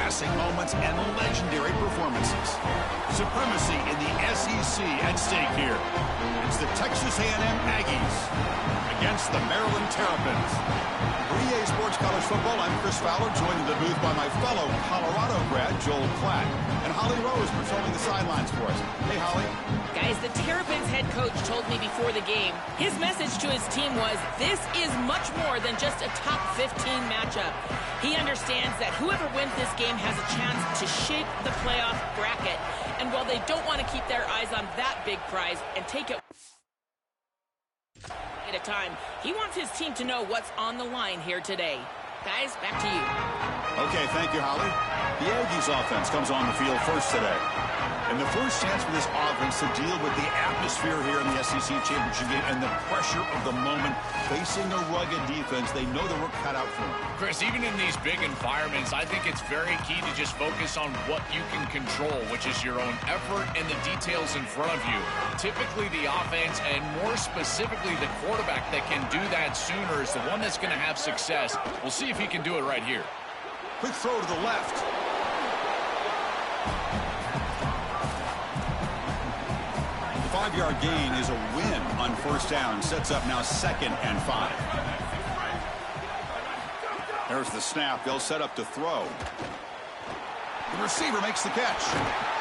passing moments, and legendary performances. Supremacy in the SEC at stake here. It's the Texas A&M Aggies against the Maryland Terrapins. For EA Sports College Football, I'm Chris Fowler, joined in the booth by my fellow Colorado grad, Joel Klatt, and Holly Rose patrolling the sidelines for us. Hey, Holly. Guys, the Terrapins head coach told me before the game, his message to his team was, this is much more than just a top 15 matchup. He understands that whoever wins this game has a chance to shape the playoff bracket. And while they don't want to keep their eyes on that big prize and take it at a time, he wants his team to know what's on the line here today. Guys, back to you. Okay, thank you, Holly. The Aggies offense comes on the field first today. And the first chance for this offense to deal with the atmosphere here in the SEC Championship game and the pressure of the moment, facing a rugged defense. They know the work cut out for them. Chris, even in these big environments, I think it's very key to just focus on what you can control, which is your own effort and the details in front of you. Typically, the offense, and more specifically the quarterback that can do that sooner, is the one that's going to have success. We'll see if he can do it right here. Quick throw to the left. The 5-yard gain is a win on first down. Sets up now 2nd and 5. There's the snap. They'll set up to throw. The receiver makes the catch.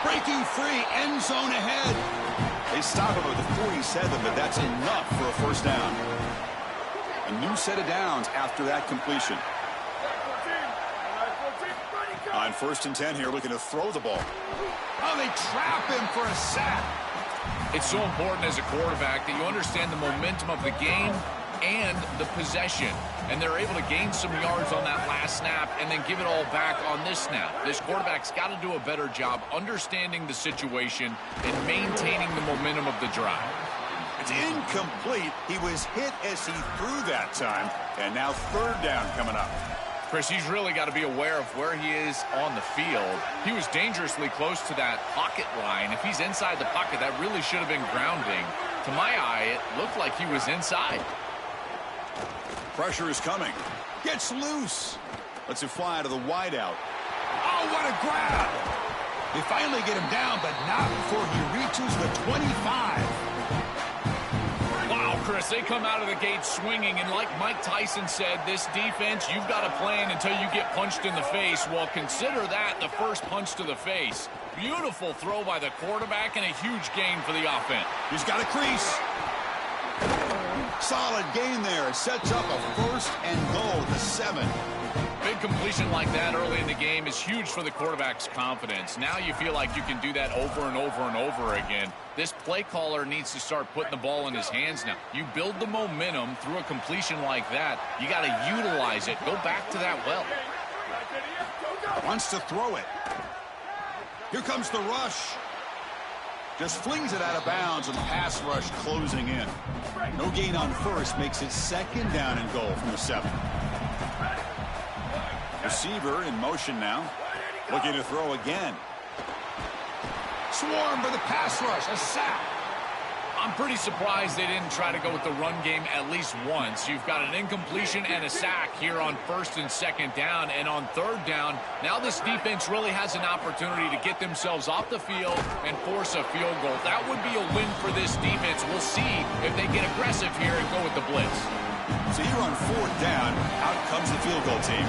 Breaking free. End zone ahead. They stop him at the 47, but that's enough for a first down. A new set of downs after that completion. On 1st and 10 here, looking to throw the ball. Oh, they trap him for a sack. It's so important as a quarterback that you understand the momentum of the game and the possession. And they're able to gain some yards on that last snap and then give it all back on this snap. This quarterback's got to do a better job understanding the situation and maintaining the momentum of the drive. It's incomplete. He was hit as he threw that time. And now 3rd down coming up. Chris, he's really got to be aware of where he is on the field. He was dangerously close to that pocket line. If he's inside the pocket, that really should have been grounding. To my eye, it looked like he was inside. Pressure is coming. Gets loose. Lets it fly to the wideout. Oh, what a grab! They finally get him down, but not before he reaches the 25. Chris, they come out of the gate swinging, and like Mike Tyson said, this defense, you've got to plan until you get punched in the face. Well, consider that the first punch to the face. Beautiful throw by the quarterback and a huge gain for the offense. He's got a crease. Solid gain there. It sets up a 1st and goal to 7. Big completion like that early in the game is huge for the quarterback's confidence. Now you feel like you can do that over and over and over again. This play caller needs to start putting the ball in his hands now. You build the momentum through a completion like that. You got to utilize it. Go back to that well. Wants to throw it. Here comes the rush. Just flings it out of bounds, and the pass rush closing in. No gain on 1st, makes it 2nd down and goal from the 7. Receiver in motion now. Looking to throw again. Swarm for the pass rush. A sack. I'm pretty surprised they didn't try to go with the run game at least once. You've got an incompletion and a sack here on 1st and 2nd down. And on 3rd down, now this defense really has an opportunity to get themselves off the field and force a field goal. That would be a win for this defense. We'll see if they get aggressive here and go with the blitz. So here on 4th down, out comes the field goal team.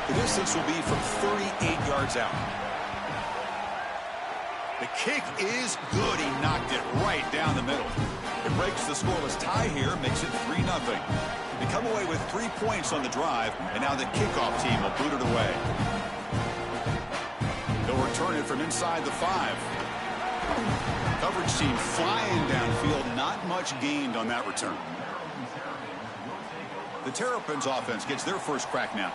The distance will be from 38 yards out. The kick is good. He knocked it right down the middle. It breaks the scoreless tie here, makes it 3-0. They come away with 3 points on the drive, and now the kickoff team will boot it away. They'll return it from inside the 5. Coverage team flying downfield, not much gained on that return. The Terrapins offense gets their first crack now.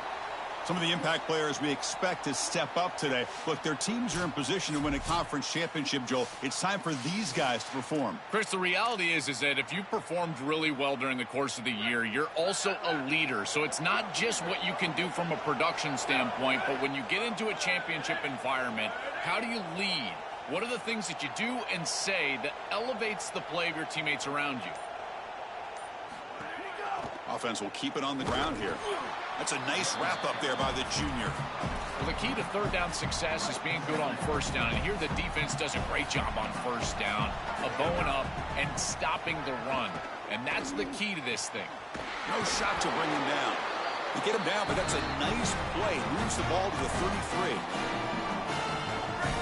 Some of the impact players we expect to step up today. Look, their teams are in position to win a conference championship, Joel. It's time for these guys to perform. Chris, the reality is that if you performed really well during the course of the year, you're also a leader. So it's not just what you can do from a production standpoint, but when you get into a championship environment, how do you lead? What are the things that you do and say that elevates the play of your teammates around you? Offense will keep it on the ground here. That's a nice wrap-up there by the junior. Well, the key to third down success is being good on first down. And here the defense does a great job on first down of bowing up and stopping the run. And that's the key to this thing. No shot to bring him down. You get him down, but that's a nice play. Moves the ball to the 33.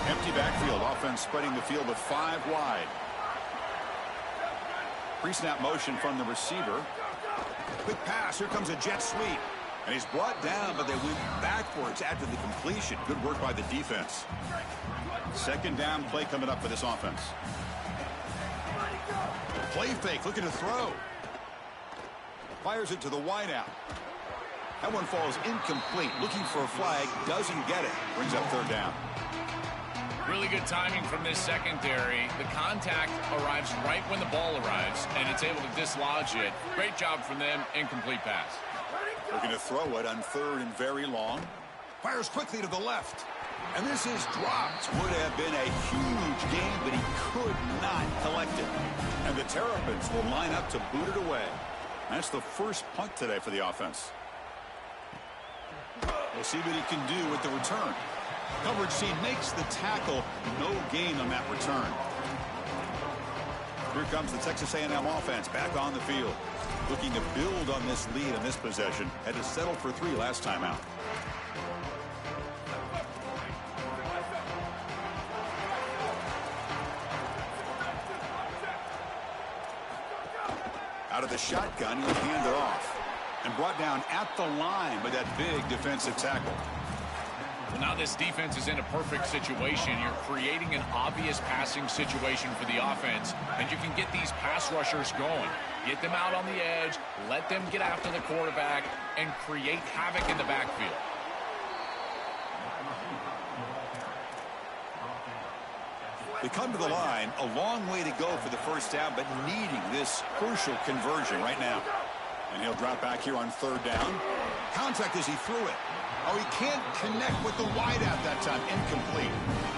Empty backfield. Offense spreading the field with 5 wide. Pre-snap motion from the receiver. Quick pass. Here comes a jet sweep. And he's brought down, but they went backwards after the completion. Good work by the defense. Second down play coming up for this offense. Play fake, looking to throw. Fires it to the wideout. That one falls incomplete. Looking for a flag, doesn't get it. Brings up third down. Really good timing from this secondary. The contact arrives right when the ball arrives, and it's able to dislodge it. Great job from them. Incomplete pass. Looking to throw it on third and very long. Fires quickly to the left. And this is dropped. Would have been a huge gain, but he could not collect it. And the Terrapins will line up to boot it away. That's the first punt today for the offense. We'll see what he can do with the return. Coverage team makes the tackle. No gain on that return. Here comes the Texas A&M offense back on the field. Looking to build on this lead in this possession. Had to settle for 3 last time out. Out of the shotgun, he'll hand it off. And brought down at the line by that big defensive tackle. Well, now this defense is in a perfect situation. You're creating an obvious passing situation for the offense, and you can get these pass rushers going. Get them out on the edge, let them get after the quarterback, and create havoc in the backfield. They come to the line, a long way to go for the first down, but needing this crucial conversion right now. And he'll drop back here on third down. Contact as he threw it. Oh, he can't connect with the wideout that time. Incomplete.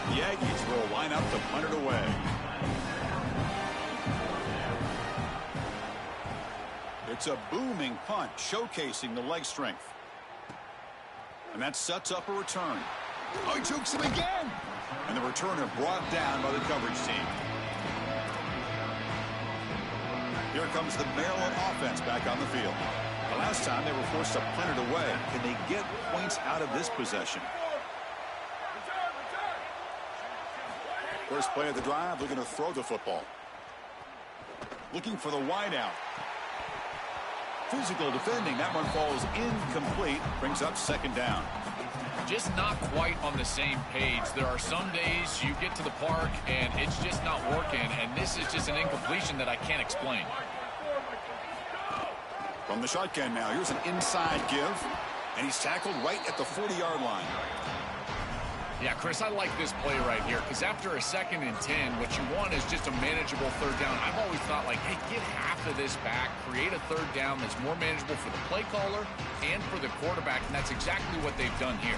The Aggies will line up to punt it away. It's a booming punt, showcasing the leg strength. And that sets up a return. Oh, he jukes him again! And the returner brought down by the coverage team. Here comes the Maryland offense back on the field. The last time they were forced to punt it away. Can they get points out of this possession? First play of the drive, looking to throw the football. Looking for the wideout. Physical defending. That one falls incomplete. Brings up second down. Just not quite on the same page. There are some days you get to the park and it's just not working, and this is just an incompletion that I can't explain. From the shotgun now, here's an inside give, and he's tackled right at the 40-yard line. Yeah, Chris, I like this play right here because after a 2nd and 10, what you want is just a manageable third down. I've always thought, like, hey, get half of this back, create a third down that's more manageable for the play caller and for the quarterback, and that's exactly what they've done here.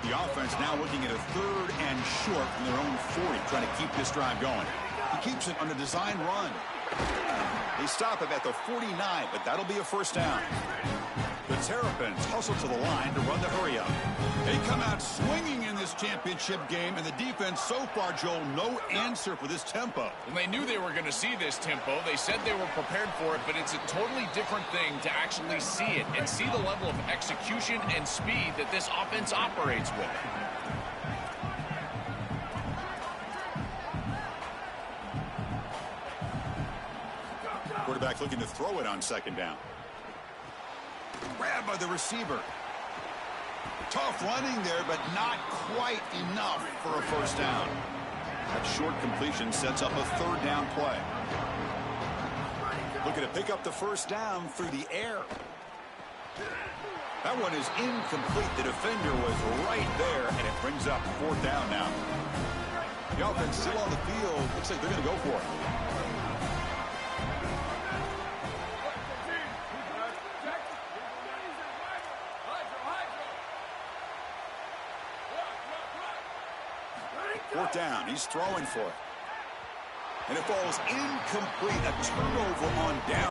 The offense now looking at a 3rd and short from their own 40, trying to keep this drive going. He keeps it on a design run. They stop him at the 49, but that'll be a first down. The Terrapins hustle to the line to run the hurry up. They come out swinging in this championship game, and the defense so far, Joel, no answer for this tempo. Well, they knew they were going to see this tempo. They said they were prepared for it, but it's a totally different thing to actually see it and see the level of execution and speed that this offense operates with. Quarterback looking to throw it on second down. Grabbed by the receiver. Tough running there, but not quite enough for a first down. That short completion sets up a third down play. Looking to pick up the first down through the air. That one is incomplete. The defender was right there, and it brings up fourth down now. The offense still on the field. Looks like they're going to go for it. Fourth down. He's throwing for it. And it falls incomplete. A turnover on down.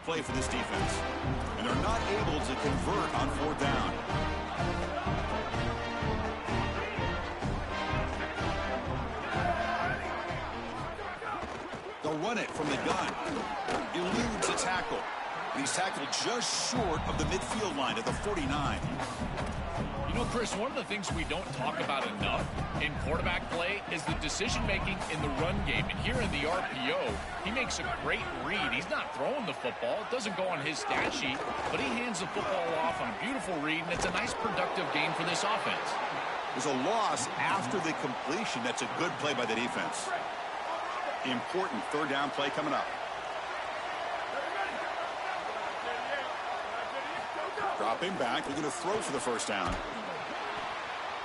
Play for this defense, and they're not able to convert on fourth down. They'll run it from the gun. Eludes a tackle, and he's tackled just short of the midfield line at the 49. You know, Chris, one of the things we don't talk about enough in quarterback play is the decision-making in the run game. And here in the RPO, he makes a great read. He's not throwing the football. It doesn't go on his stat sheet, but he hands the football off on a beautiful read, and it's a nice productive gain for this offense. There's a loss after the completion. That's a good play by the defense. Important third down play coming up. Dropping back. They're going to throw for the first down.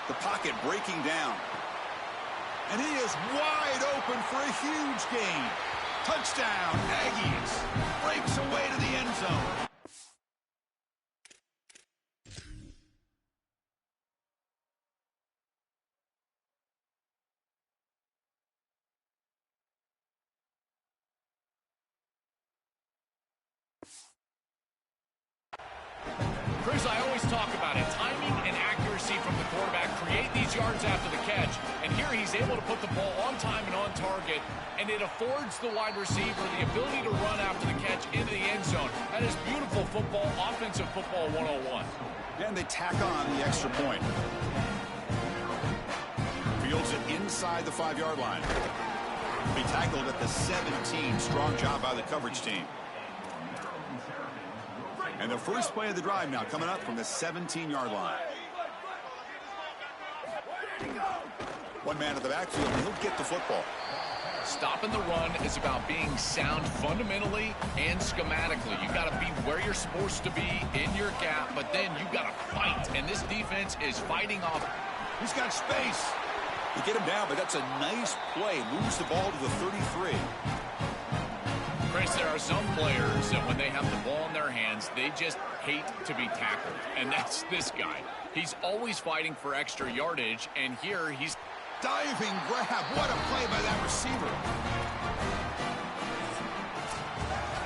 The pocket breaking down. And he is wide open for a huge gain. Touchdown, Aggies. Breaks away to the end zone. Chris, I always talk about it. Timing and accuracy from the quarterback create these yards after the catch. And here he's able to put the ball on time and on target. And it affords the wide receiver the ability to run after the catch into the end zone. That is beautiful football, offensive football 101. And they tack on the extra point. Fields it inside the 5-yard line. Be tackled at the 17. Strong job by the coverage team. And the first play of the drive now coming up from the 17-yard line. One man at the backfield, and he'll get the football. Stopping the run is about being sound fundamentally and schematically. You've got to be where you're supposed to be in your gap, but then you've got to fight. And this defense is fighting off. He's got space. You get him down, but that's a nice play. Moves the ball to the 33. Chris, there are some players that when they have the ball in their hands, they just hate to be tackled. And that's this guy. He's always fighting for extra yardage, and here he's diving grab. What a play by that receiver.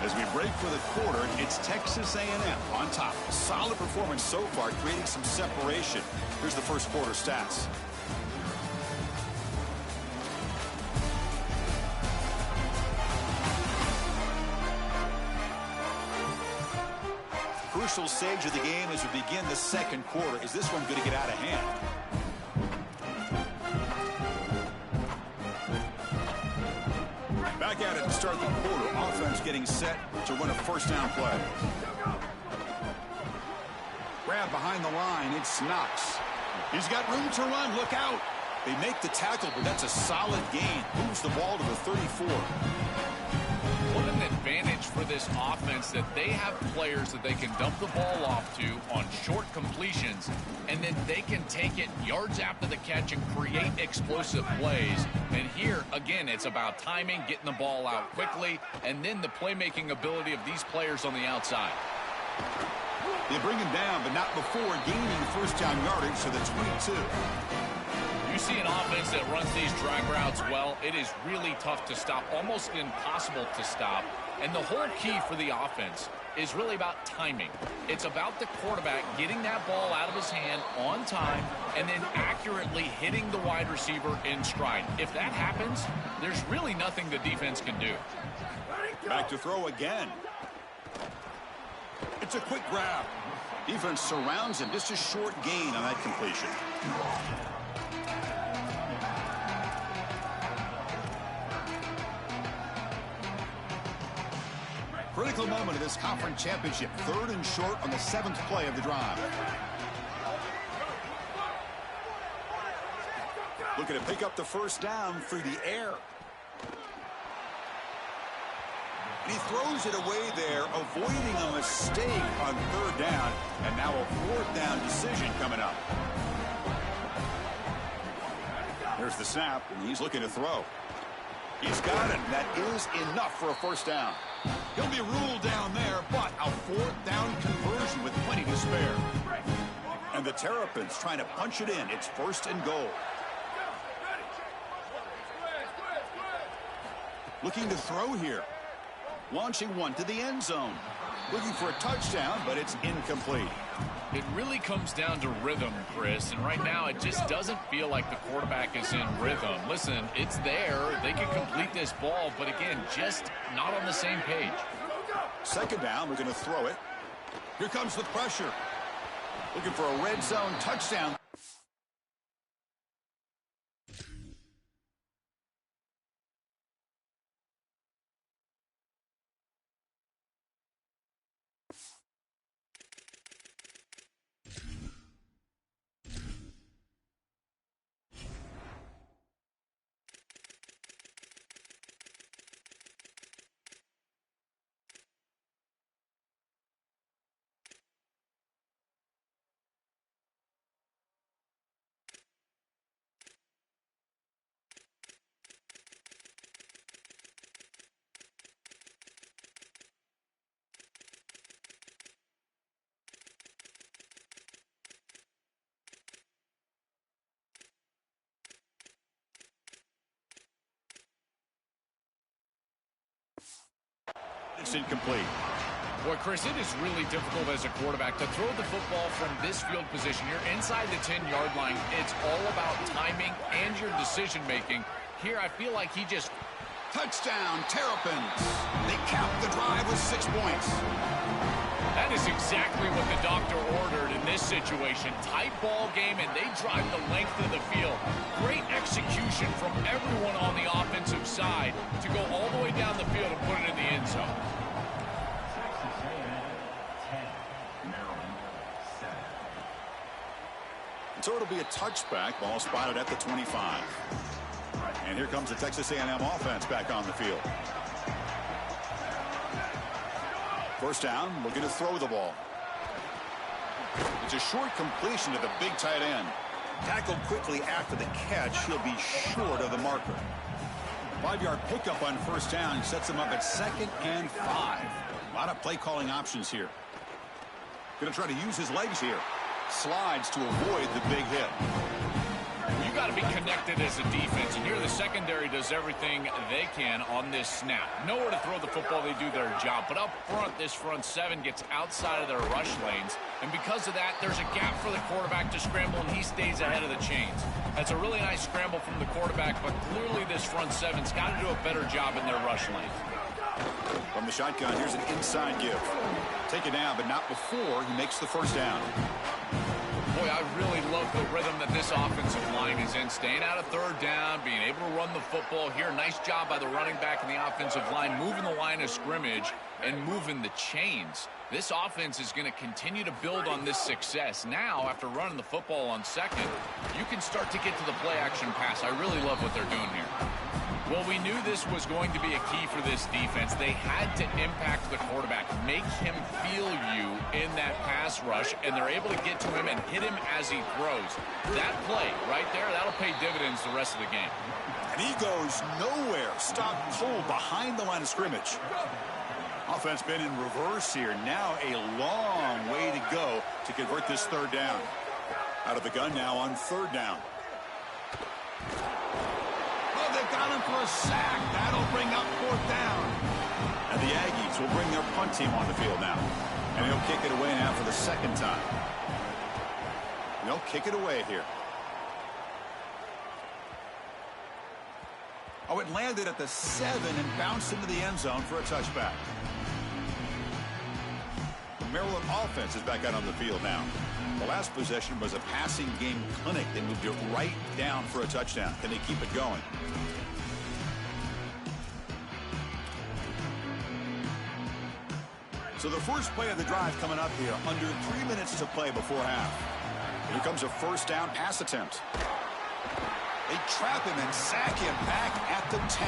As we break for the quarter, it's Texas A&M on top. Solid performance so far, creating some separation. Here's the first quarter stats. Crucial stage of the game as we begin the second quarter. Is this one going to get out of hand? Back at it to start the quarter. Offense getting set to run a first down play. Grab behind the line. It's Knox. He's got room to run. Look out. They make the tackle, but that's a solid gain. Moves the ball to the 34. What an advantage for this offense that they have players that they can dump the ball off to on short completions, and then they can take it yards after the catch and create explosive plays. And here, again, it's about timing, getting the ball out quickly, and then the playmaking ability of these players on the outside. They bring him down, but not before gaining first down yardage to the 22. You see an offense that runs these drag routes well, it is really tough to stop, almost impossible to stop. And the whole key for the offense is really about timing. It's about the quarterback getting that ball out of his hand on time and then accurately hitting the wide receiver in stride. If that happens, there's really nothing the defense can do. Back to throw again. It's a quick grab. Defense surrounds him. Just a short gain on that completion. Critical moment of this conference championship. 3rd and short on the 7th play of the drive. Looking to pick up the first down through the air. And he throws it away there, avoiding a mistake on third down. And now a fourth down decision coming up. There's the snap, and he's looking to throw. He's got it. That is enough for a first down. He'll be ruled down there, but a fourth down conversion with plenty to spare. And the Terrapins trying to punch it in. It's first and goal. Looking to throw here. Launching one to the end zone. Looking for a touchdown, but it's incomplete. It really comes down to rhythm, Chris, and right now it just doesn't feel like the quarterback is in rhythm. Listen, it's there. They can complete this ball, but again, just not on the same page. Second down, we're going to throw it. Here comes the pressure. Looking for a red zone touchdown. It's incomplete. Boy, Chris, it is really difficult as a quarterback to throw the football from this field position. You're inside the 10-yard line. It's all about timing and your decision-making. Here, I feel like he just... Touchdown, Terrapins. They cap the drive with 6 points. That is exactly what the doctor ordered in this situation. Tight ball game, and they drive the length of the field. Great execution from everyone on the offensive side to go all the way down the field and put it in the end zone. So it'll be a touchback. Ball spotted at the 25. And here comes the Texas A&M offense back on the field. First down, looking to throw the ball. It's a short completion to the big tight end. Tackled quickly after the catch. He'll be short of the marker. 5-yard pickup on first down sets him up at 2nd and 5. A lot of play calling options here. Going to try to use his legs here. Slides to avoid the big hit. You got to be connected as a defense, and here the secondary does everything they can on this snap. Nowhere to throw the football, they do their job. But up front, this front seven gets outside of their rush lanes, and because of that, there's a gap for the quarterback to scramble, and he stays ahead of the chains. That's a really nice scramble from the quarterback, but clearly this front seven's got to do a better job in their rush lane. From the shotgun, here's an inside give. Take it down, but not before he makes the first down. Boy, I really love the rhythm that this offensive line is in. Staying out of third down, being able to run the football here. Nice job by the running back and the offensive line, moving the line of scrimmage and moving the chains. This offense is going to continue to build on this success. Now, after running the football on second, you can start to get to the play-action pass. I really love what they're doing here. Well, we knew this was going to be a key for this defense. They had to impact the quarterback, make him feel you in that pass rush, and they're able to get to him and hit him as he throws. That play right there, that'll pay dividends the rest of the game. And he goes nowhere. Stopped cold behind the line of scrimmage. Offense been in reverse here. Now a long way to go to convert this third down. Out of the gun now on third down. Got him for a sack. That'll bring up fourth down. And the Aggies will bring their punt team on the field now. And he'll kick it away now for the second time. They'll kick it away here. Oh, it landed at the 7 and bounced into the end zone for a touchback. The Maryland offense is back out on the field now. The last possession was a passing game clinic. They moved it right down for a touchdown. Can they keep it going? So the first play of the drive coming up here. Under 3 minutes to play before half. Here comes a first down pass attempt. They trap him and sack him back at the 10.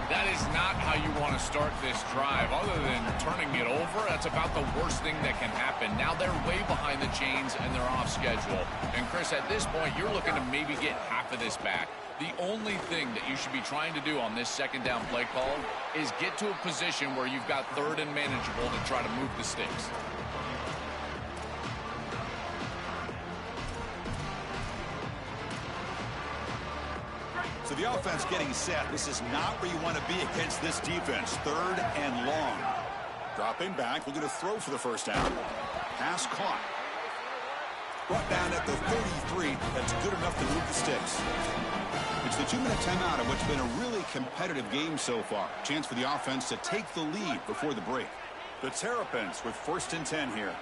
That is not how you want to start this drive. Other than turning it over, that's about the worst thing that can happen. Now they're way behind the chains and they're off schedule. And Chris, at this point, you're looking to maybe get half of this back. The only thing that you should be trying to do on this second down play call is get to a position where you've got third and manageable to try to move the sticks. So the offense getting set. This is not where you want to be against this defense. Third and long. Dropping back, looking to throw for the first down. Pass caught. Brought down at the 33. That's good enough to move the sticks. It's the 2-minute timeout of what's been a really competitive game so far. Chance for the offense to take the lead before the break. The Terrapins with 1st and 10 here.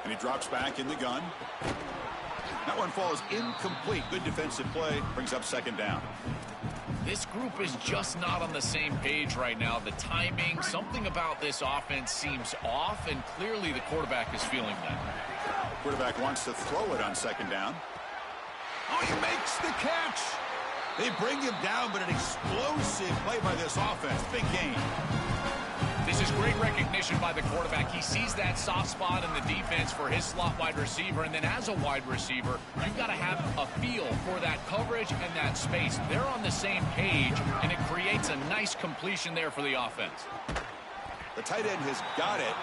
And he drops back in the gun. That one falls incomplete. Good defensive play. Brings up 2nd down. This group is just not on the same page right now. The timing, something about this offense seems off, and clearly the quarterback is feeling that. Quarterback wants to throw it on 2nd down. Oh, he makes the catch. They bring him down, but an explosive play by this offense. Big gain. This is great recognition by the quarterback. He sees that soft spot in the defense for his slot wide receiver, and then as a wide receiver, you've got to have a feel for that coverage and that space. They're on the same page, and it creates a nice completion there for the offense. The tight end has got it,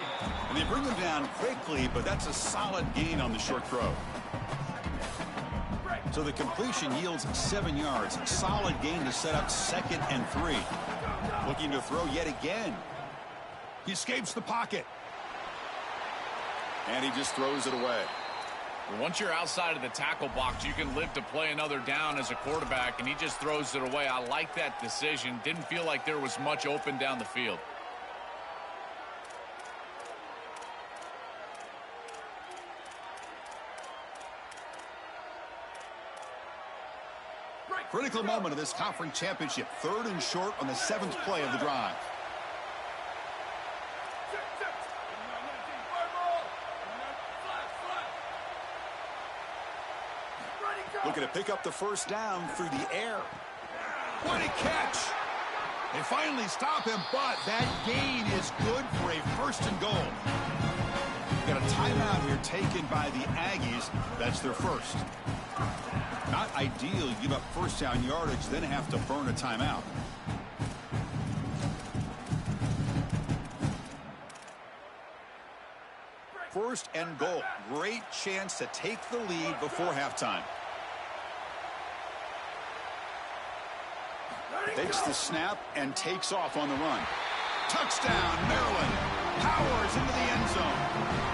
and they bring him down quickly, but that's a solid gain on the short throw. So the completion yields 7 yards. Solid gain to set up 2nd and 3. Looking to throw yet again. He escapes the pocket. And he just throws it away. Once you're outside of the tackle box, you can live to play another down as a quarterback, and he just throws it away. I like that decision. Didn't feel like there was much open down the field. Critical moment of this conference championship. 3rd and short on the 7th play of the drive. Looking to pick up the first down through the air. What a catch! They finally stop him, but that gain is good for a 1st and goal. Got a timeout here taken by the Aggies. That's their first. Not ideal. You give up 1st down yardage, then have to burn a timeout. First and goal. Great chance to take the lead before halftime. Takes the snap and takes off on the run. Touchdown, Maryland. Powers into the end zone.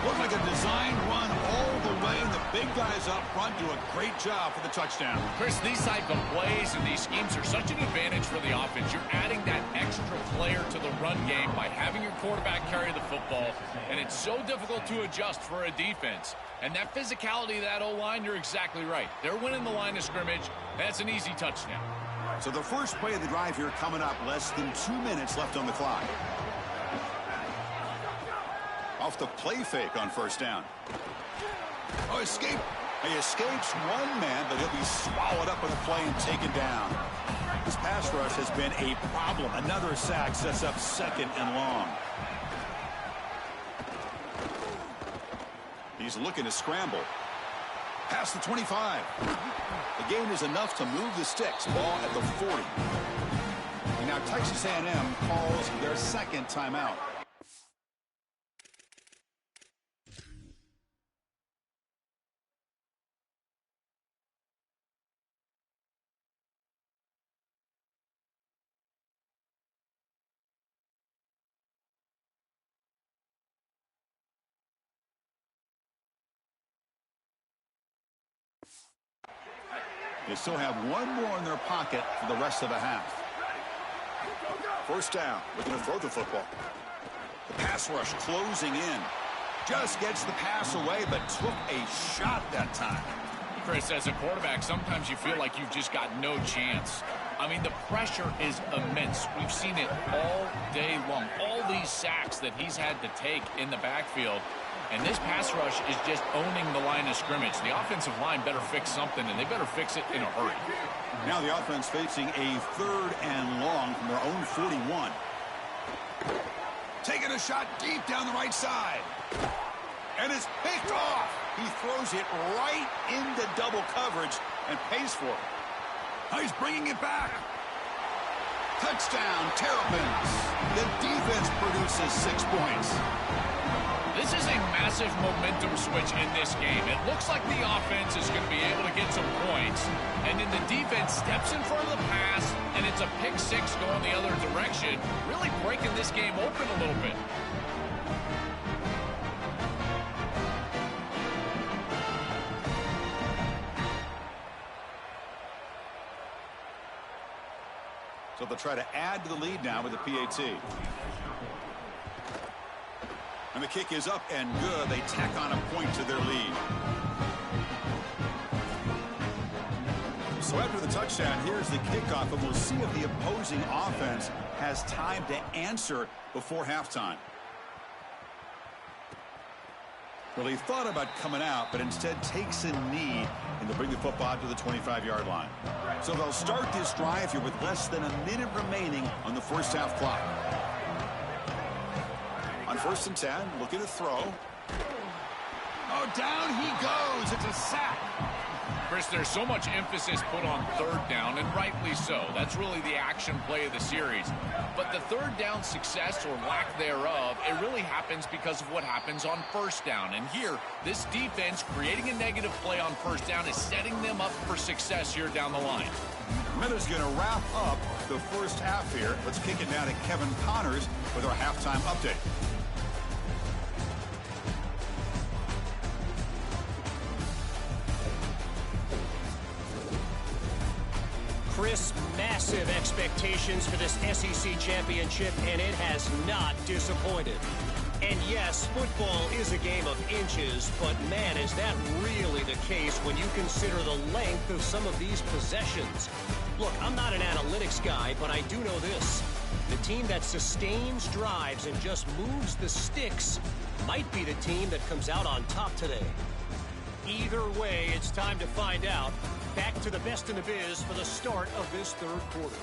Looked like a design run all the way, and the big guys up front do a great job for the touchdown. Chris, these type of plays and these schemes are such an advantage for the offense. You're adding that extra player to the run game by having your quarterback carry the football, and it's so difficult to adjust for a defense. And that physicality of that O-line, you're exactly right. They're winning the line of scrimmage. That's an easy touchdown. So the first play of the drive here coming up. Less than 2 minutes left on the clock. Off the play fake on 1st down. Oh, escape. He escapes one man, but he'll be swallowed up on the play and taken down. This pass rush has been a problem. Another sack sets up 2nd and long. He's looking to scramble. Past the 25. The gain is enough to move the sticks. Ball at the 40. And now Texas A&M calls their 2nd timeout. They still have one more in their pocket for the rest of the half. 1st down, looking to throw the football. The pass rush closing in. Just gets the pass away, but took a shot that time. Chris, as a quarterback, sometimes you feel like you've just got no chance. I mean, the pressure is immense. We've seen it all day long. All these sacks that he's had to take in the backfield. And this pass rush is just owning the line of scrimmage. The offensive line better fix something, and they better fix it in a hurry. Now the offense facing a 3rd and long from their own 41. Taking a shot deep down the right side. And it's picked off. He throws it right into double coverage and pays for it. He's bringing it back. Touchdown, Terrapins. The defense produces 6 points. This is a massive momentum switch in this game. It looks like the offense is going to be able to get some points, and then the defense steps in front of the pass, and it's a pick 6 going the other direction, really breaking this game open a little bit. So they'll try to add to the lead now with the PAT. And the kick is up and good. They tack on a point to their lead. So after the touchdown, here's the kickoff, and we'll see if the opposing offense has time to answer before halftime. Well, he thought about coming out, but instead takes a knee, and they'll bring the football to the 25-yard line. So they'll start this drive here with less than a minute remaining on the first half clock. On 1st and 10, looking to throw. Oh, down he goes. It's a sack. Chris, there's so much emphasis put on 3rd down, and rightly so. That's really the action play of the series. But the 3rd down success or lack thereof, it really happens because of what happens on 1st down. And here, this defense creating a negative play on 1st down is setting them up for success here down the line. Minutes going to wrap up the first half here. Let's kick it down to Kevin Connors with our halftime update. Chris, massive expectations for this SEC championship, and it has not disappointed. And yes, football is a game of inches, but man, is that really the case when you consider the length of some of these possessions. Look, I'm not an analytics guy, but I do know this. The team that sustains drives and just moves the sticks might be the team that comes out on top today. Either way, it's time to find out. Back to the best in the biz for the start of this 3rd quarter.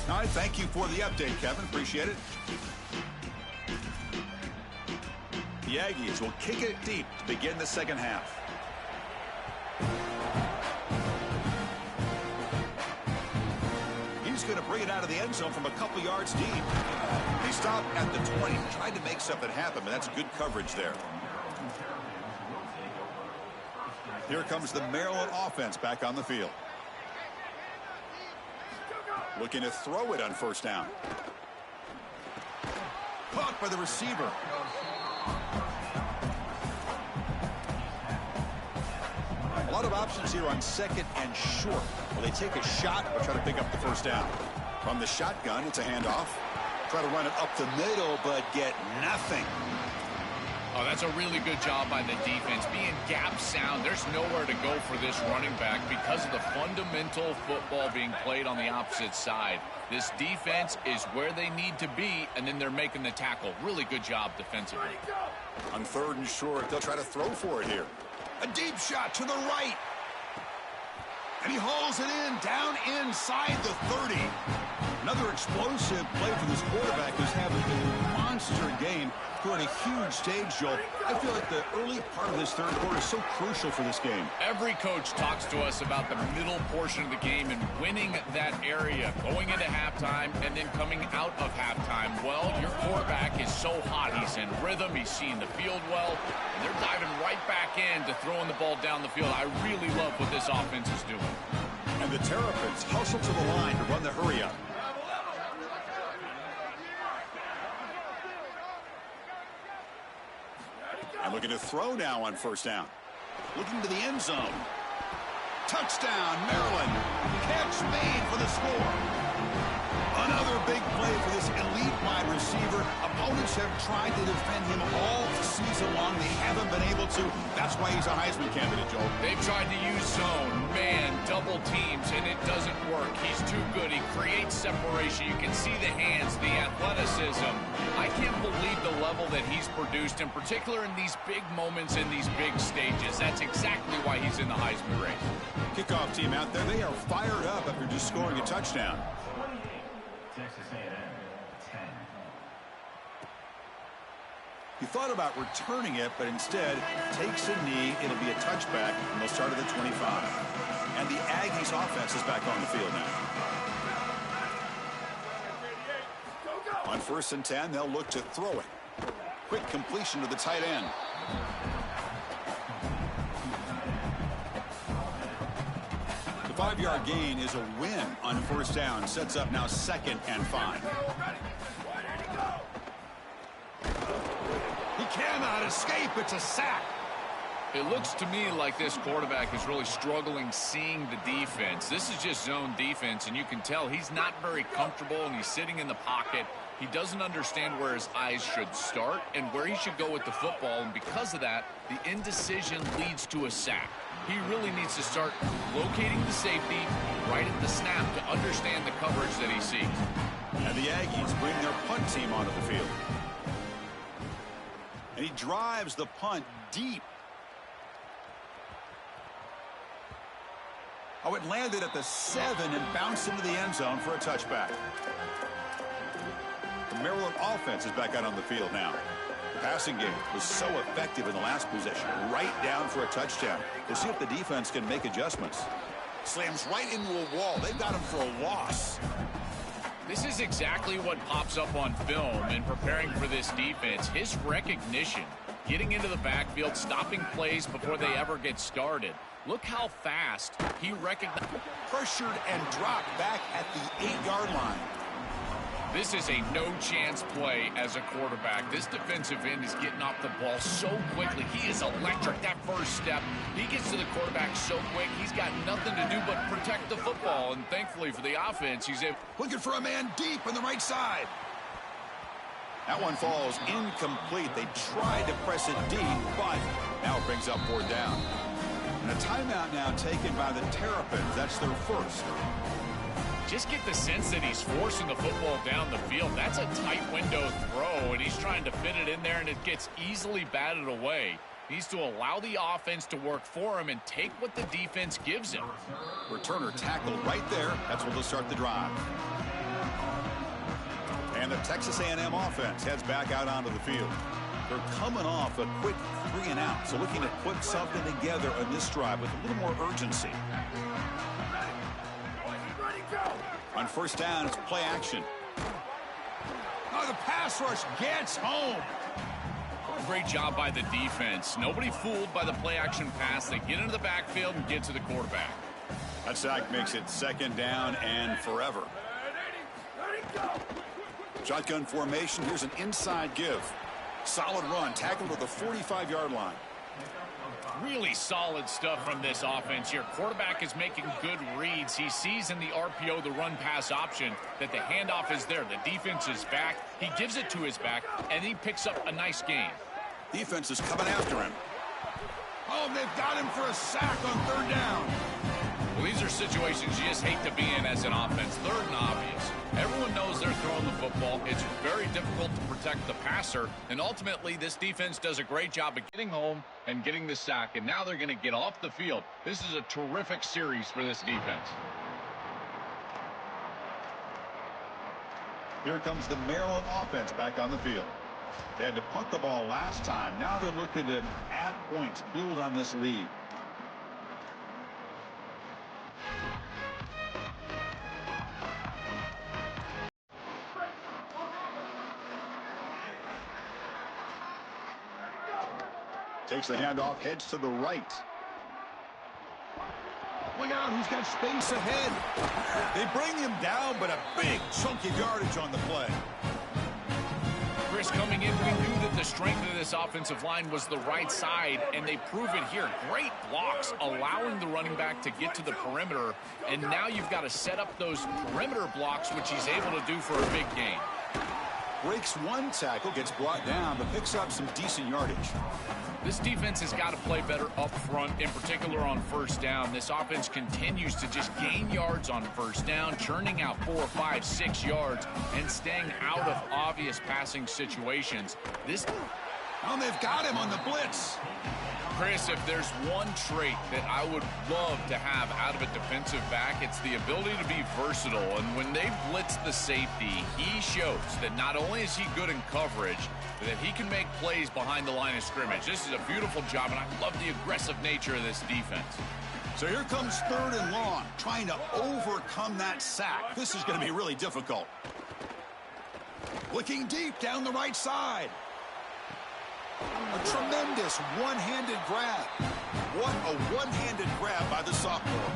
All right, thank you for the update, Kevin. Appreciate it. The Aggies will kick it deep to begin the second half. He's going to bring it out of the end zone from a couple yards deep. He stopped at the 20, tried to make something happen, but that's good coverage there. Here comes the Maryland offense back on the field. Looking to throw it on 1st down. Caught by the receiver. A lot of options here on 2nd and short. Will they take a shot or try to pick up the 1st down? From the shotgun, it's a handoff. Try to run it up the middle, but get nothing. Oh, that's a really good job by the defense. Being gap sound, there's nowhere to go for this running back because of the fundamental football being played on the opposite side. This defense is where they need to be, and then they're making the tackle. Really good job defensively. On 3rd and short, they'll try to throw for it here. A deep shot to the right. And he hauls it in, down inside the 30. Another explosive play for this quarterback who's having a monster game. We're on a huge stage, Joel. I feel like the early part of this 3rd quarter is so crucial for this game. Every coach talks to us about the middle portion of the game and winning that area, going into halftime and then coming out of halftime. Well, your quarterback is so hot. He's in rhythm. He's seeing the field well. And they're diving right back in to throwing the ball down the field. I really love what this offense is doing. And the Terrapins hustle to the line to run the hurry up. And looking to throw now on 1st down. Looking to the end zone. Touchdown, Maryland. Catch made for the score. Another big play for this elite wide receiver. Opponents have tried to defend him all season long. They haven't been able to. That's why he's a Heisman candidate, Joel. They've tried to use zone, man, double teams, and it doesn't work. He's too good. He creates separation. You can see the hands, the athleticism. I can't believe the level that he's produced, in particular in these big moments, in these big stages. That's exactly why he's in the Heisman race. Kickoff team out there. They are fired up after just scoring a touchdown. Texas A&M 10. He thought about returning it, but instead takes a knee. It'll be a touchback, and they'll start at the 25. And the Aggies offense is back on the field now. On 1st and 10, they'll look to throw it. Quick completion to the tight end. The 5-yard gain is a win on 1st down. Sets up now 2nd and 5. He cannot escape. It's a sack. It looks to me like this quarterback is really struggling seeing the defense. This is just zone defense, and you can tell he's not very comfortable, and he's sitting in the pocket. He doesn't understand where his eyes should start and where he should go with the football, and because of that, the indecision leads to a sack. He really needs to start locating the safety right at the snap to understand the coverage that he sees. And the Aggies bring their punt team onto the field. And he drives the punt deep. Oh, it landed at the 7 and bounced into the end zone for a touchback. The Maryland offense is back out on the field now. The passing game was so effective in the last possession, right down for a touchdown. We'll see if the defense can make adjustments. Slams right into a wall. They've got him for a loss. This is exactly what pops up on film in preparing for this defense. His recognition, getting into the backfield, stopping plays before they ever get started. Look how fast he recognized. Pressured and dropped back at the 8-yard line. This is a no-chance play as a quarterback. This defensive end is getting off the ball so quickly. He is electric. That first step, he gets to the quarterback so quick, he's got nothing to do but protect the football. And thankfully for the offense, he's able. Looking for a man deep on the right side. That one falls incomplete. They tried to press it deep, but now it brings up 4th down. And a timeout now taken by the Terrapins. That's their first. Just get the sense that he's forcing the football down the field. That's a tight window throw, and he's trying to fit it in there, and it gets easily batted away. He needs to allow the offense to work for him and take what the defense gives him. Returner tackled right there. That's where they'll start the drive. And the Texas A&M offense heads back out onto the field. They're coming off a quick 3-and-out, so looking to put something together on this drive with a little more urgency. On 1st down, it's play action. Oh, the pass rush gets home. Great job by the defense. Nobody fooled by the play action pass. They get into the backfield and get to the quarterback. That sack makes it 2nd down and forever. Shotgun formation. Here's an inside give. Solid run. Tackled at the 45-yard line. Really solid stuff from this offense here. Quarterback is making good reads. He sees in the RPO, the run-pass option, that the handoff is there. The defense is back. He gives it to his back, and he picks up a nice gain. Defense is coming after him. Oh, they've got him for a sack on 3rd down. Well, these are situations you just hate to be in as an offense. 3rd and obvious. Everyone knows they're throwing the football. It's very difficult to protect the passer, and ultimately this defense does a great job of getting home and getting the sack, and now they're going to get off the field. This is a terrific series for this defense. Here comes the Maryland offense back on the field. They had to punt the ball last time. Now they're looking to add points, build on this lead. Takes the handoff, heads to the right. Look out, who's got space ahead? They bring him down, but a big chunk of yardage on the play. Chris, coming in, we knew that the strength of this offensive line was the right side, and they prove it here. Great blocks, allowing the running back to get to the perimeter, and now you've got to set up those perimeter blocks, which he's able to do for a big gain. Breaks one tackle, gets brought down, but picks up some decent yardage. This defense has got to play better up front, in particular on first down. This offense continues to just gain yards on first down, churning out 4, 5, 6 yards, and staying out of obvious passing situations. Oh, they've got him on the blitz. Chris, if there's one trait that I would love to have out of a defensive back, it's the ability to be versatile. And when they blitz the safety, he shows that not only is he good in coverage, but that he can make plays behind the line of scrimmage. This is a beautiful job, and I love the aggressive nature of this defense. So here comes 3rd and long, trying to overcome that sack. This is going to be really difficult. Looking deep down the right side. A tremendous one-handed grab. What a one-handed grab by the sophomore.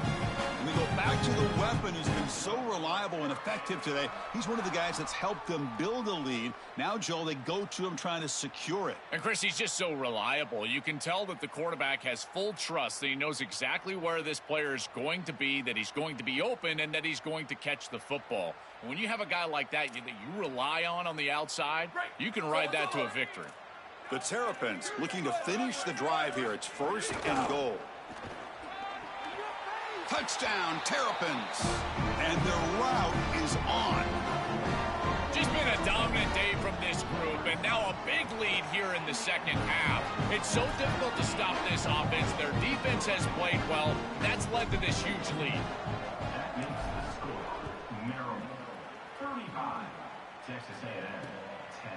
And we go back to the weapon who's been so reliable and effective today. He's one of the guys that's helped them build a lead. Now, Joel, they go to him trying to secure it. And, Chris, he's just so reliable. You can tell that the quarterback has full trust that he knows exactly where this player is going to be, that he's going to be open, and that he's going to catch the football. And when you have a guy like that you rely on the outside, you can ride that to a victory. The Terrapins looking to finish the drive here. It's 1st and goal. Touchdown, Terrapins. And their route is on. Just been a dominant day from this group, and now a big lead here in the second half. It's so difficult to stop this offense. Their defense has played well. That's led to this huge lead. That makes the score Maryland 35, Texas A&M 10.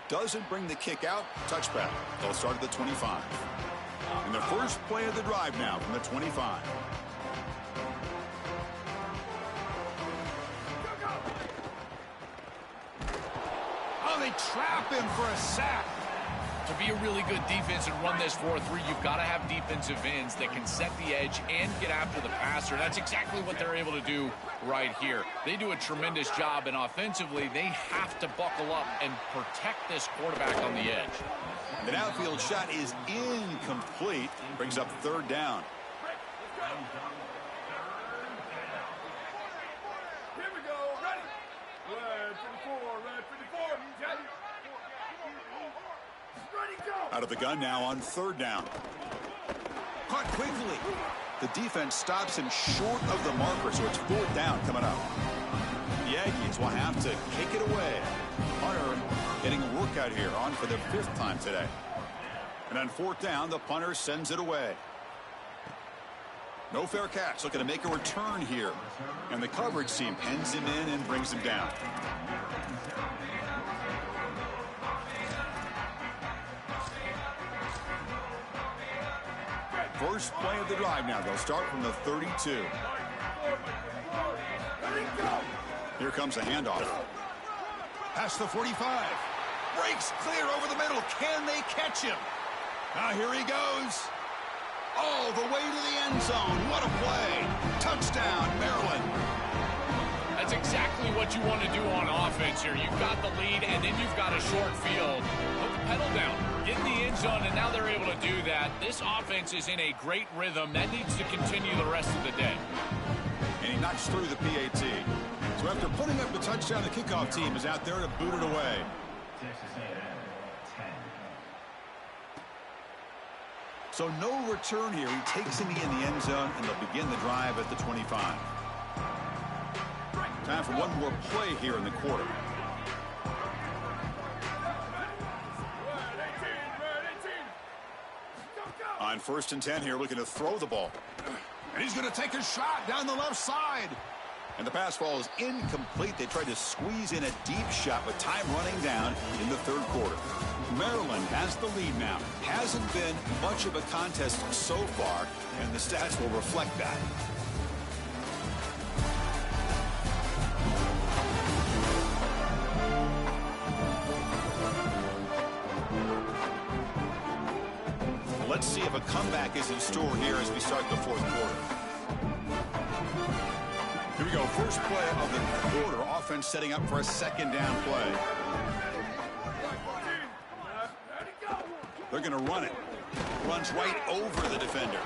Doesn't bring the kick out. Touchback. They'll start at the 25. And the first play of the drive now from the 25. Oh, they trap him for a sack. To be a really good defense and run this 4-3, you've got to have defensive ends that can set the edge and get after the passer. That's exactly what they're able to do right here. They do a tremendous job, and offensively, they have to buckle up and protect this quarterback on the edge. The outfield shot is incomplete. Brings up 3rd down. Here we go, ready. Red 54, red 54. Ready, go. Out of the gun now on 3rd down. Caught quickly. The defense stops him short of the marker, so it's 4th down coming up. The Aggies will have to kick it away. Punter getting a workout here, on for the 5th time today. And on 4th down, the punter sends it away. No fair catch. Looking to make a return here. And the coverage team pens him in and brings him down. First play of the drive now. They'll start from the 32. Here comes a handoff. Past the 45. Breaks clear over the middle. Can they catch him? Now here he goes. All the way to the end zone. What a play. Touchdown, Maryland. That's exactly what you want to do on offense here. You've got the lead, and then you've got a short field. Put the pedal down. Get in the end zone, and now they're able to do that. This offense is in a great rhythm. That needs to continue the rest of the day. And he knocks through the PAT. So after putting up the touchdown, the kickoff team is out there to boot it away. Texas A&M 10. So no return here. He takes him in the end zone, and they'll begin the drive at the 25. Time for one more play here in the quarter. On 1st and 10 here, looking to throw the ball. And he's going to take a shot down the left side. And the pass ball is incomplete. They tried to squeeze in a deep shot with time running down in the 3rd quarter. Maryland has the lead now. Hasn't been much of a contest so far, and the stats will reflect that. Let's see if a comeback is in store here as we start the 4th quarter. Here we go. First play of the quarter. Offense setting up for a 2nd down play. They're going to run it. Runs right over the defender.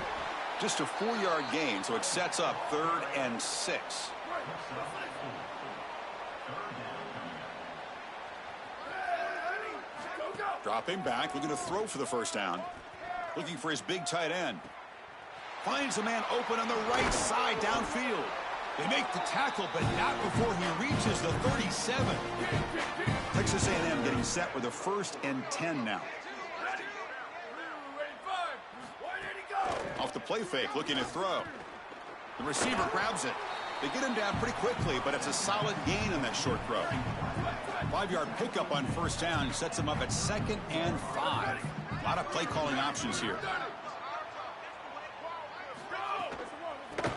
Just a 4-yard gain, so it sets up 3rd and 6. Dropping back, looking to throw for the first down. Looking for his big tight end. Finds a man open on the right side downfield. They make the tackle, but not before he reaches the 37. Texas A&M getting set with a 1st and 10 now. Off the play fake, looking to throw. The receiver grabs it. They get him down pretty quickly, but it's a solid gain on that short throw. 5-yard pickup on first down sets him up at 2nd and 5. A lot of play calling options here.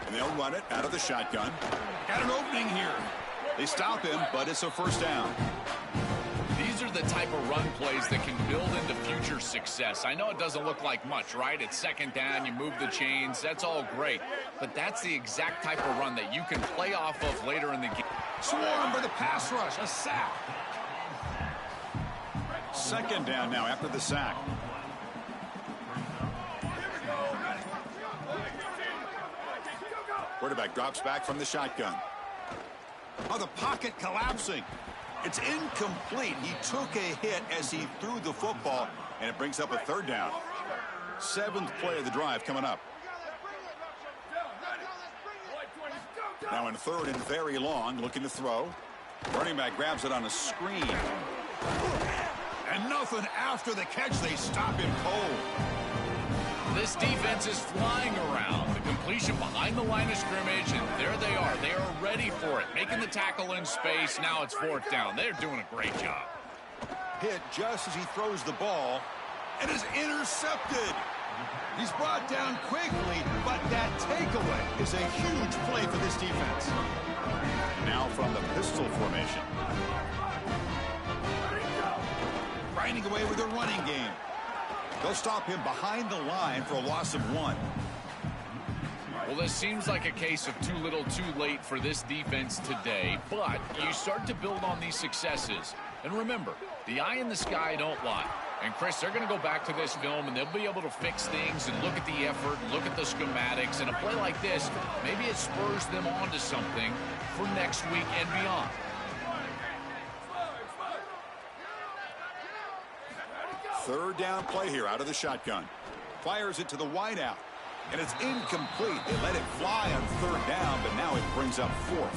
And they'll run it out of the shotgun. Got an opening here. They stop him, but it's a first down. These are the type of run plays that can build into future success. I know it doesn't look like much, right? It's 2nd down, you move the chains, that's all great. But that's the exact type of run that you can play off of later in the game. Swarm for the pass rush, a sack. 2nd down now after the sack. Quarterback drops back from the shotgun. Oh, the pocket collapsing. It's incomplete. He took a hit as he threw the football, and it brings up a 3rd down. 7th play of the drive coming up. Now in 3rd and very long, looking to throw. Running back grabs it on a screen. And nothing after the catch. They stop him cold. This defense is flying around. The completion behind the line of scrimmage, and there they are. They are ready for it. Making the tackle in space. Now it's 4th down. They're doing a great job. Hit just as he throws the ball, and is intercepted. He's brought down quickly, but that takeaway is a huge play for this defense. Now from the pistol formation. Grinding away with a running game. They'll stop him behind the line for a loss of 1. Well, this seems like a case of too little too late for this defense today, but you start to build on these successes. And remember, the eye in the sky don't lie. And, Chris, they're going to go back to this film, and they'll be able to fix things and look at the effort, look at the schematics. And a play like this, maybe it spurs them on to something for next week and beyond. Third down play here out of the shotgun. Fires it to the wideout. And it's incomplete. They let it fly on 3rd down, but now it brings up 4th.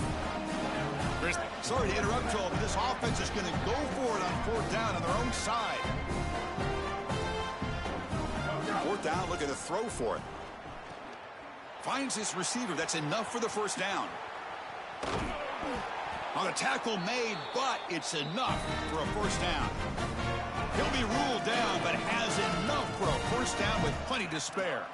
Sorry to interrupt, Joel, but this offense is going to go for it on 4th down on their own side. 4th down, looking to throw for it. Finds his receiver. That's enough for the first down. On a tackle made, but it's enough for a first down. He'll be ruled down, but has enough for a first down with plenty to spare.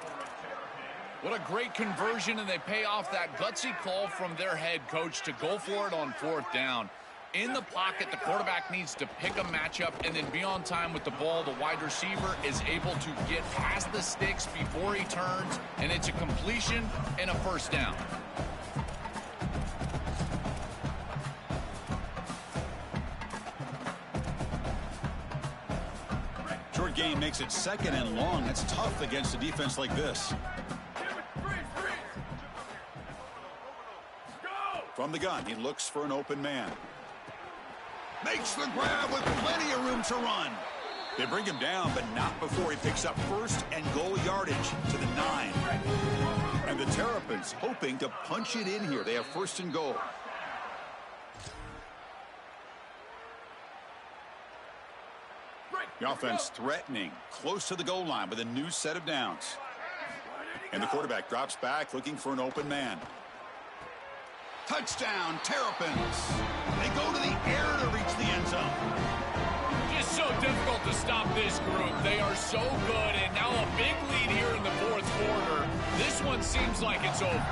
What a great conversion, and they pay off that gutsy call from their head coach to go for it on 4th down. In the pocket, the quarterback needs to pick a matchup and then be on time with the ball. The wide receiver is able to get past the sticks before he turns, and it's a completion and a first down. Short gain makes it 2nd and long. That's tough against a defense like this. From the gun, he looks for an open man. Makes the grab with plenty of room to run. They bring him down, but not before he picks up 1st and goal yardage to the 9. And the Terrapins hoping to punch it in here. They have 1st and goal. The offense threatening, close to the goal line with a new set of downs. And the quarterback drops back, looking for an open man. Touchdown, Terrapins. They go to the air to reach the end zone. Just so difficult to stop this group. They are so good, and now a big lead here in the 4th quarter. This one seems like it's over.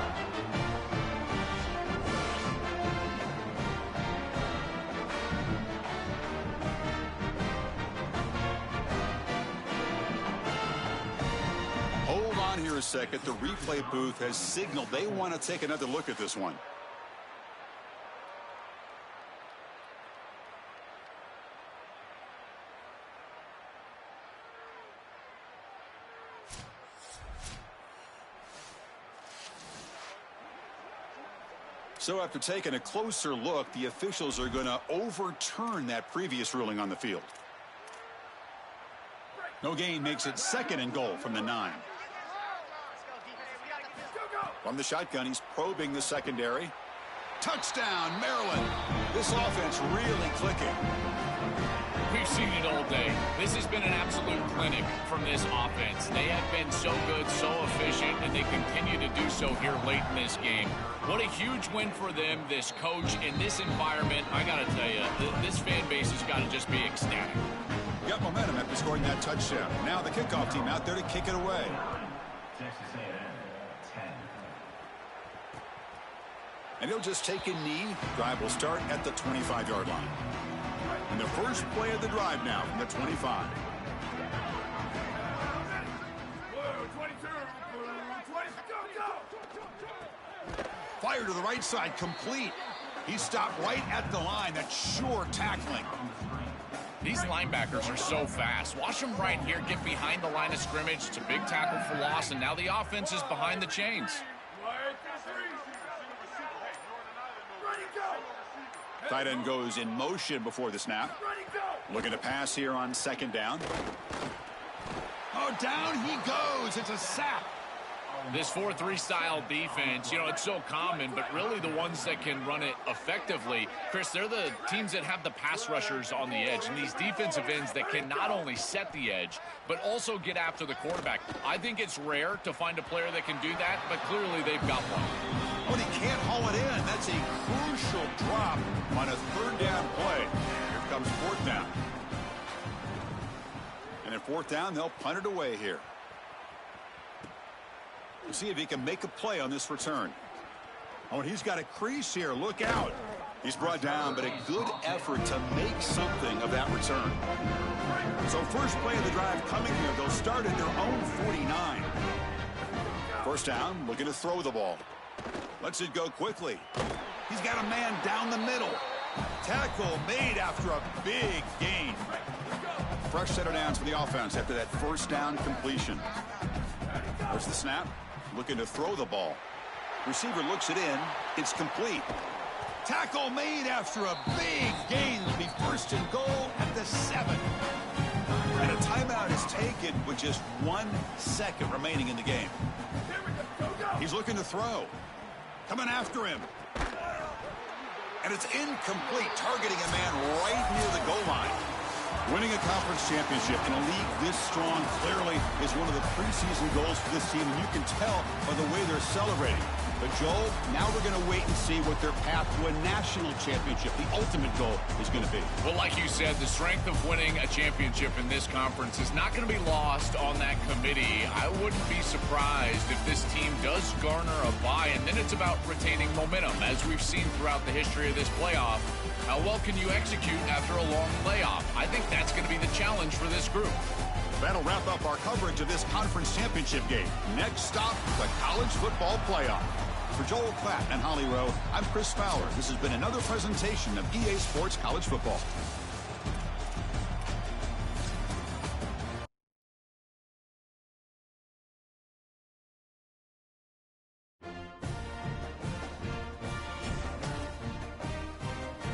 Hold on here a second. The replay booth has signaled they want to take another look at this one. So after taking a closer look, the officials are going to overturn that previous ruling on the field. No gain makes it 2nd and goal from the 9. From the shotgun, he's probing the secondary. Touchdown, Maryland. This offense really clicking. We've seen it all day. This has been an absolute clinic from this offense. They have been so good, so efficient, and they continue to do so here late in this game. What a huge win for them, this coach, in this environment. I got to tell you, this fan base has got to just be ecstatic. Got momentum after scoring that touchdown. Now the kickoff team out there to kick it away. Texas A&M 10. And he'll just take a knee. Drive will start at the 25-yard line. And the first play of the drive now from the 25. Fire to the right side, complete. He stopped right at the line. That's sure tackling. These linebackers are so fast. Watch them right here get behind the line of scrimmage. It's a big tackle for loss, and now the offense is behind the chains. Tight end goes in motion before the snap. Looking to pass here on 2nd down. Oh, down he goes. It's a sack. This 4-3 style defense, it's so common, but really the ones that can run it effectively, Chris, they're the teams that have the pass rushers on the edge, and these defensive ends that can not only set the edge, but also get after the quarterback. I think it's rare to find a player that can do that, but clearly they've got one. But he can't haul it in. That's a crucial drop on a 3rd down play. Here comes 4th down. And at 4th down, they'll punt it away here. We'll see if he can make a play on this return. Oh, and he's got a crease here. Look out. He's brought down, but a good effort to make something of that return. So first play of the drive coming here. They'll start at their own 49. 1st down, looking to throw the ball. Lets it go quickly. He's got a man down the middle. Tackle made after a big gain. Fresh set of downs for the offense after that 1st down completion. There's the snap. Looking to throw the ball. Receiver looks it in. It's complete. Tackle made after a big gain. It'll be 1st and goal at the 7. And a timeout is taken with just 1 second remaining in the game. He's looking to throw. Coming after him. And it's incomplete, targeting a man right near the goal line. Winning a conference championship in a league this strong clearly is one of the preseason goals for this team, and you can tell by the way they're celebrating. But, Joel, now we're going to wait and see what their path to a national championship, the ultimate goal, is going to be. Well, like you said, the strength of winning a championship in this conference is not going to be lost on that committee. I wouldn't be surprised if this team does garner a bye, and then it's about retaining momentum, as we've seen throughout the history of this playoff. How well can you execute after a long layoff? I think that's going to be the challenge for this group. That'll wrap up our coverage of this conference championship game. Next stop, the college football playoff. For Joel Klatt and Holly Rowe, I'm Chris Fowler. This has been another presentation of EA Sports College Football.